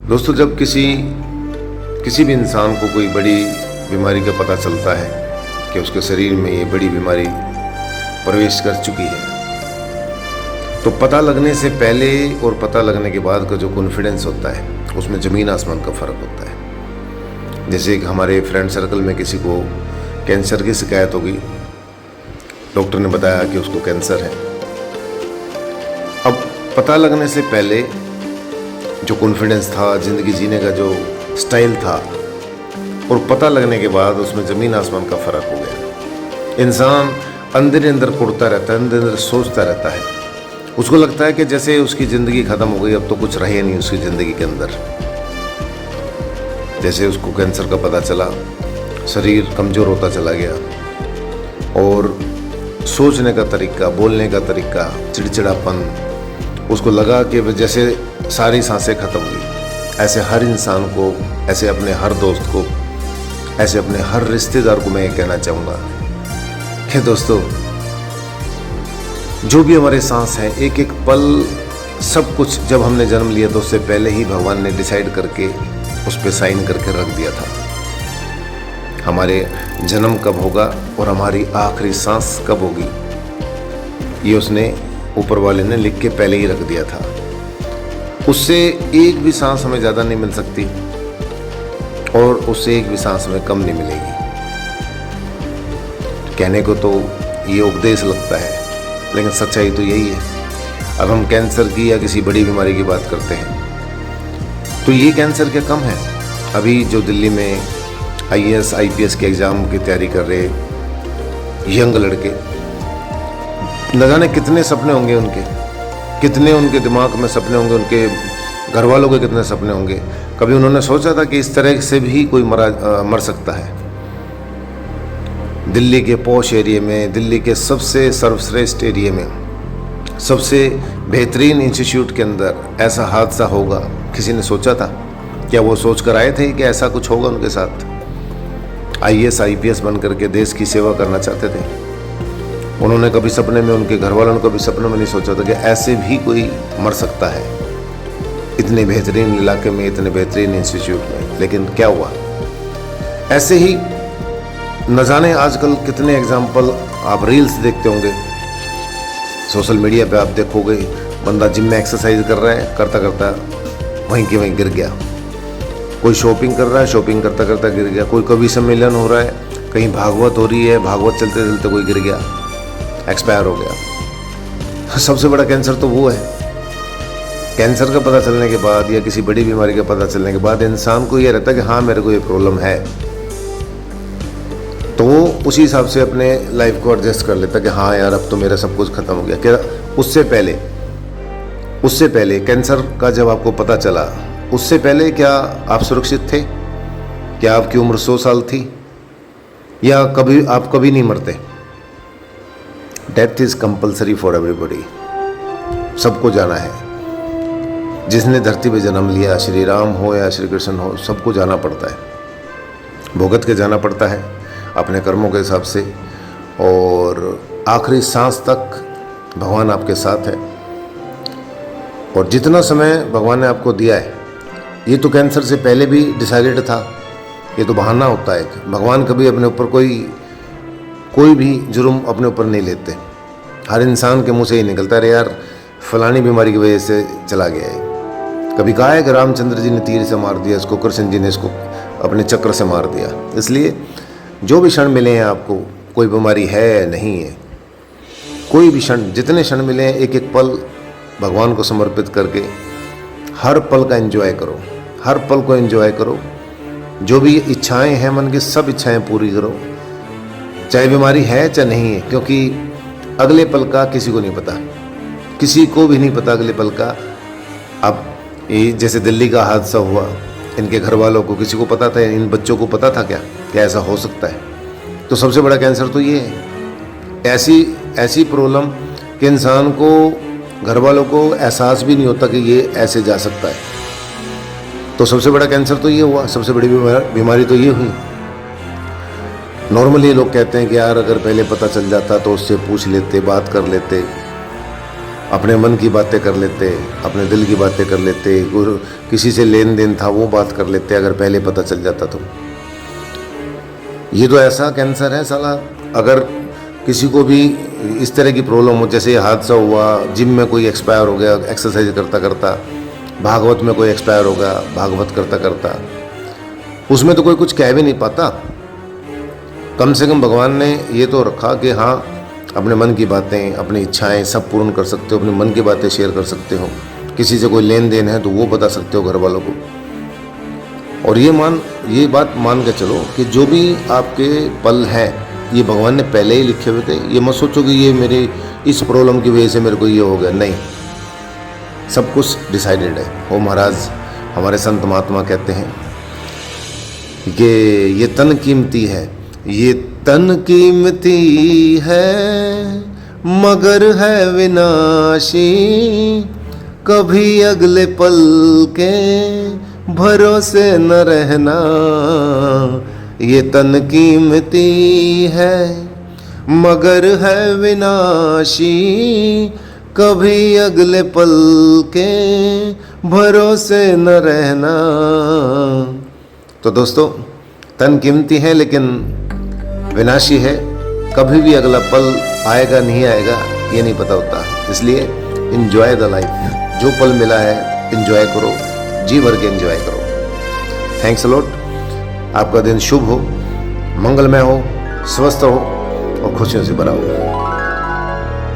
दोस्तों, जब किसी भी इंसान को कोई बड़ी बीमारी का पता चलता है कि उसके शरीर में ये बड़ी बीमारी प्रवेश कर चुकी है, तो पता लगने से पहले और पता लगने के बाद का जो कॉन्फिडेंस होता है उसमें ज़मीन आसमान का फ़र्क होता है। जैसे कि हमारे फ्रेंड सर्कल में किसी को कैंसर की शिकायत होगी, डॉक्टर ने बताया कि उसको कैंसर है। अब पता लगने से पहले जो कॉन्फिडेंस था, ज़िंदगी जीने का जो स्टाइल था, और पता लगने के बाद उसमें ज़मीन आसमान का फ़र्क हो गया। इंसान अंदर ही अंदर कुड़ता रहता है, अंदर अंदर सोचता रहता है। उसको लगता है कि जैसे उसकी ज़िंदगी ख़त्म हो गई, अब तो कुछ रहे नहीं उसकी ज़िंदगी के अंदर। जैसे उसको कैंसर का पता चला, शरीर कमज़ोर होता चला गया और सोचने का तरीका, बोलने का तरीका, चिड़चिड़ापन, उसको लगा कि जैसे सारी सांसें खत्म हुई। ऐसे हर इंसान को, ऐसे अपने हर दोस्त को, ऐसे अपने हर रिश्तेदार को मैं ये कहना चाहूँगा कि दोस्तों, जो भी हमारे सांस हैं, एक एक पल, सब कुछ जब हमने जन्म लिया तो उससे पहले ही भगवान ने डिसाइड करके उस पर साइन करके रख दिया था। हमारे जन्म कब होगा और हमारी आखिरी सांस कब होगी, ये उसने ऊपर वाले ने लिख के पहले ही रख दिया था। उससे एक भी सांस हमें ज़्यादा नहीं मिल सकती और उससे एक भी सांस हमें कम नहीं मिलेगी। कहने को तो ये उपदेश लगता है, लेकिन सच्चाई तो यही है। अब हम कैंसर की या किसी बड़ी बीमारी की बात करते हैं तो ये कैंसर क्या कम है। अभी जो दिल्ली में IAS IPS के एग्ज़ाम की तैयारी कर रहे यंग लड़के, न जाने कितने सपने होंगे उनके, कितने उनके दिमाग में सपने होंगे, उनके घर वालों के कितने सपने होंगे। कभी उन्होंने सोचा था कि इस तरह से भी कोई मर सकता है। दिल्ली के पॉश एरिया में, दिल्ली के सबसे सर्वश्रेष्ठ एरिया में, सबसे बेहतरीन इंस्टीट्यूट के अंदर ऐसा हादसा होगा, किसी ने सोचा था? क्या वो सोच कर आए थे कि ऐसा कुछ होगा उनके साथ? IAS IPS बन करके देश की सेवा करना चाहते थे। उन्होंने कभी सपने में, उनके घर वालों ने कभी सपने में नहीं सोचा था कि ऐसे भी कोई मर सकता है इतने बेहतरीन इलाके में, इतने बेहतरीन इंस्टीट्यूट में। लेकिन क्या हुआ? ऐसे ही न जाने आजकल कितने एग्जाम्पल आप रील्स देखते होंगे, सोशल मीडिया पे आप देखोगे, बंदा जिम में एक्सरसाइज कर रहा है, करता करता वहीं के वहीं गिर गया। कोई शॉपिंग कर रहा है, शॉपिंग करता करता गिर गया। कोई कवि सम्मेलन हो रहा है, कहीं भागवत हो रही है, भागवत चलते चलते कोई गिर गया, एक्सपायर हो गया। सबसे बड़ा कैंसर तो वो है। कैंसर का पता चलने के बाद या किसी बड़ी बीमारी का पता चलने के बाद इंसान को ये रहता है कि हाँ, मेरे को ये प्रॉब्लम है, तो वो उसी हिसाब से अपने लाइफ को एडजस्ट कर लेता है कि हाँ यार, अब तो मेरा सब कुछ खत्म हो गया। क्या उससे पहले कैंसर का जब आपको पता चला, उससे पहले क्या आप सुरक्षित थे? क्या आपकी उम्र 100 साल थी? या आप कभी नहीं मरते? Death is compulsory for everybody. सबको जाना है। जिसने धरती पे जन्म लिया, श्री राम हो या श्री कृष्ण हो, सबको जाना पड़ता है, भुगत के जाना पड़ता है अपने कर्मों के हिसाब से, और आखिरी सांस तक भगवान आपके साथ है। और जितना समय भगवान ने आपको दिया है, ये तो कैंसर से पहले भी डिसाइडेड था। ये तो बहाना होता है। भगवान कभी अपने ऊपर कोई भी जुर्म अपने ऊपर नहीं लेते। हर इंसान के मुंह से ही निकलता है, यार फलानी बीमारी की वजह से चला गया है। कभी कहा है कि रामचंद्र जी ने तीर से मार दिया इसको, कृष्ण जी ने इसको अपने चक्र से मार दिया। इसलिए जो भी क्षण मिले हैं आपको, कोई बीमारी है नहीं है, कोई भी क्षण, जितने क्षण मिले हैं, एक एक पल भगवान को समर्पित करके हर पल का एंजॉय करो, हर पल को एंजॉय करो। जो भी इच्छाएं हैं मन की, सब इच्छाएं पूरी करो, चाहे बीमारी है चाहे नहीं है, क्योंकि अगले पल का किसी को नहीं पता, किसी को भी नहीं पता अगले पल का। अब ये जैसे दिल्ली का हादसा हुआ, इनके घर वालों को, किसी को पता था? इन बच्चों को पता था क्या ऐसा हो सकता है? तो सबसे बड़ा कैंसर तो ये है। ऐसी प्रॉब्लम कि इंसान को, घर वालों को एहसास भी नहीं होता कि ये ऐसे जा सकता है। तो सबसे बड़ा कैंसर तो ये हुआ, सबसे बड़ी बीमारी तो ये हुई। नॉर्मली लोग कहते हैं कि यार अगर पहले पता चल जाता तो उससे पूछ लेते, बात कर लेते। अपने मन की बातें कर लेते, अपने दिल की बातें कर लेते, और किसी से लेन देन था वो बात कर लेते अगर पहले पता चल जाता तो। ये तो ऐसा कैंसर है साला, अगर किसी को भी इस तरह की प्रॉब्लम हो, जैसे हादसा हुआ, जिम में कोई एक्सपायर हो गया एक्सरसाइज करता करता, भागवत में कोई एक्सपायर हो गया भागवत करता करता, उसमें तो कोई कुछ कह भी नहीं पाता। कम से कम भगवान ने ये तो रखा कि हाँ, अपने मन की बातें, अपनी इच्छाएं सब पूर्ण कर सकते हो, अपनी मन की बातें शेयर कर सकते हो, किसी से कोई लेन देन है तो वो बता सकते हो घर वालों को। और ये बात मान के चलो कि जो भी आपके पल हैं ये भगवान ने पहले ही लिखे हुए थे। ये मत सोचो कि ये मेरे इस प्रॉब्लम की वजह से मेरे को ये हो गया, नहीं, सब कुछ डिसाइडेड है। वो महाराज हमारे संत महात्मा कहते हैं कि ये तन कीमती है, ये तन कीमती है मगर है विनाशी, कभी अगले पल के भरोसे न रहना। ये तन कीमती है मगर है विनाशी, कभी अगले पल के भरोसे न रहना। तो दोस्तों, तन कीमती है लेकिन विनाशी है, कभी भी अगला पल आएगा नहीं आएगा ये नहीं पता होता। इसलिए एंजॉय द लाइफ, जो पल मिला है एंजॉय करो, जी भर के एंजॉय करो। Thanks a lot. आपका दिन शुभ हो, मंगलमय हो, स्वस्थ हो और खुशियों से भरा हो।